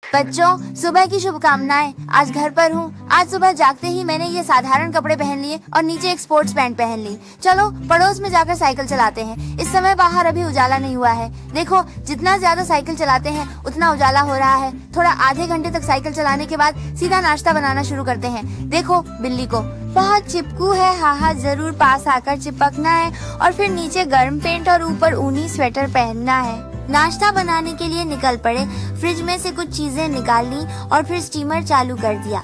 बच्चों, सुबह की शुभकामनाएं। आज घर पर हूँ। आज सुबह जागते ही मैंने ये साधारण कपड़े पहन लिए और नीचे एक स्पोर्ट्स पैंट पहन ली। चलो पड़ोस में जाकर साइकिल चलाते हैं। इस समय बाहर अभी उजाला नहीं हुआ है। देखो, जितना ज्यादा साइकिल चलाते हैं उतना उजाला हो रहा है। थोड़ा आधे घंटे तक साइकिल चलाने के बाद सीधा नाश्ता बनाना शुरू करते हैं। देखो बिल्ली को, बहुत चिपकू है, हाँ जरूर पास आकर चिपकना है और फिर नीचे गर्म पेंट और ऊपर ऊनी स्वेटर पहनना है। नाश्ता बनाने के लिए निकल पड़े। फ्रिज में से कुछ चीजें निकाल ली और फिर स्टीमर चालू कर दिया।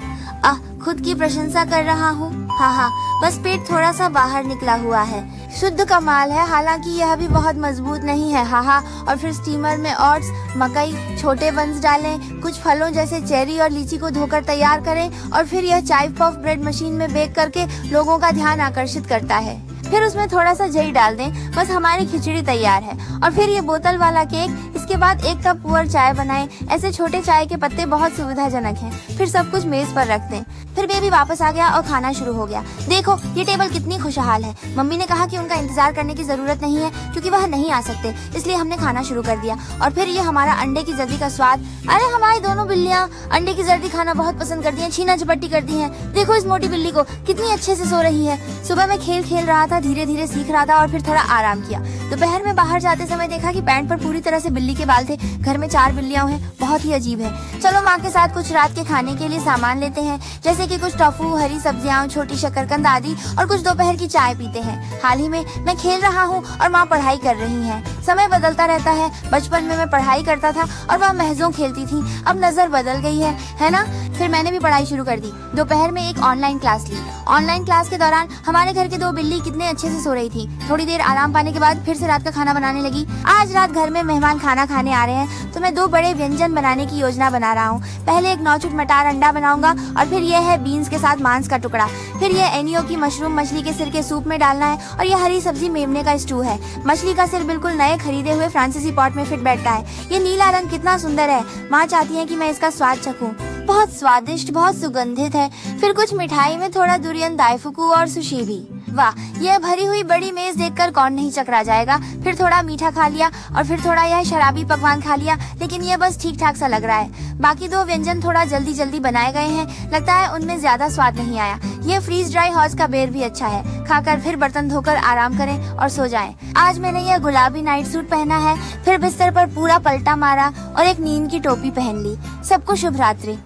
खुद की प्रशंसा कर रहा हूँ। हाँ, बस पेट थोड़ा सा बाहर निकला हुआ है। शुद्ध कमाल है, हालांकि यह भी बहुत मजबूत नहीं है। हाँ, और फिर स्टीमर में ओट्स, मकई, छोटे बंस डालें। कुछ फलों जैसे चेरी और लीची को धोकर तैयार करें और फिर यह चाय पफ ब्रेड मशीन में बेक करके लोगों का ध्यान आकर्षित करता है। फिर उसमें थोड़ा सा घी डाल दें, बस हमारी खिचड़ी तैयार है। और फिर ये बोतल वाला केक, इसके बाद 1 कप पुअर चाय बनाएं। ऐसे छोटे चाय के पत्ते बहुत सुविधाजनक हैं। फिर सब कुछ मेज पर रख दें। फिर बेबी वापस आ गया और खाना शुरू हो गया। देखो ये टेबल कितनी खुशहाल है। मम्मी ने कहा कि उनका इंतजार करने की जरूरत नहीं है क्योंकि वह नहीं आ सकते, इसलिए हमने खाना शुरू कर दिया। और फिर ये हमारा अंडे की जर्दी का स्वाद। अरे हमारी दोनों बिल्लियाँ अंडे की जर्दी खाना बहुत पसंद करती हैं, छीना झपट्टी करती हैं। देखो इस मोटी बिल्ली को, कितनी अच्छे से सो रही है। सुबह मैं खेल रहा था, धीरे धीरे सीख रहा था और फिर थोड़ा आराम किया। दोपहर में बाहर जाते समय देखा कि पैंट पर पूरी तरह से बिल्ली के बाल थे। घर में 4 बिल्लियां हैं, बहुत ही अजीब है। चलो माँ के साथ कुछ रात के खाने के लिए सामान लेते हैं, जैसे कि कुछ टोफू, हरी सब्जियां, छोटी शकरकंद आदि और कुछ दोपहर की चाय पीते हैं। हाल ही में मैं खेल रहा हूँ और माँ पढ़ाई कर रही है। समय बदलता रहता है। बचपन में मैं पढ़ाई करता था और वह महजों खेलती थी। अब नजर बदल गई है ना। फिर मैंने भी पढ़ाई शुरू कर दी। दोपहर में एक ऑनलाइन क्लास ली। ऑनलाइन क्लास के दौरान हमारे घर के 2 बिल्ली कितने अच्छे से सो रही थी। थोड़ी देर आराम पाने के बाद फिर से रात का खाना बनाने लगी। आज रात घर में मेहमान खाना खाने आ रहे हैं तो मैं 2 बड़े व्यंजन बनाने की योजना बना रहा हूँ। पहले एक नौचुट मटार अंडा बनाऊंगा और फिर यह है बीन्स के साथ मांस का टुकड़ा। फिर यह एनियो की मशरूम मछली के सिर के सूप में डालना है और यह हरी सब्जी मेमने का स्टू है। मछली का सिर बिल्कुल नए खरीदे हुए फ्रांसीसी पॉट में फिट बैठता है। ये नीला रंग कितना सुंदर है। माँ चाहती है कि मैं इसका स्वाद चखूं। बहुत स्वादिष्ट, बहुत सुगंधित है। फिर कुछ मिठाई में थोड़ा दुरियन, दाइफुकू और सुशी भी। वाह, यह भरी हुई बड़ी मेज देखकर कौन नहीं चकरा जाएगा। फिर थोड़ा मीठा खा लिया और फिर थोड़ा यह शराबी पकवान खा लिया, लेकिन यह बस ठीक ठाक सा लग रहा है। बाकी 2 व्यंजन थोड़ा जल्दी बनाए गए हैं, लगता है उनमें ज्यादा स्वाद नहीं आया। यह फ्रीज ड्राई हौज का बेर भी अच्छा है। खाकर फिर बर्तन धोकर आराम करें और सो जाएं। आज मैंने यह गुलाबी नाइट सूट पहना है, फिर बिस्तर पर पूरा पलटा मारा और एक नींद की टोपी पहन ली। सबको शुभ रात्रि।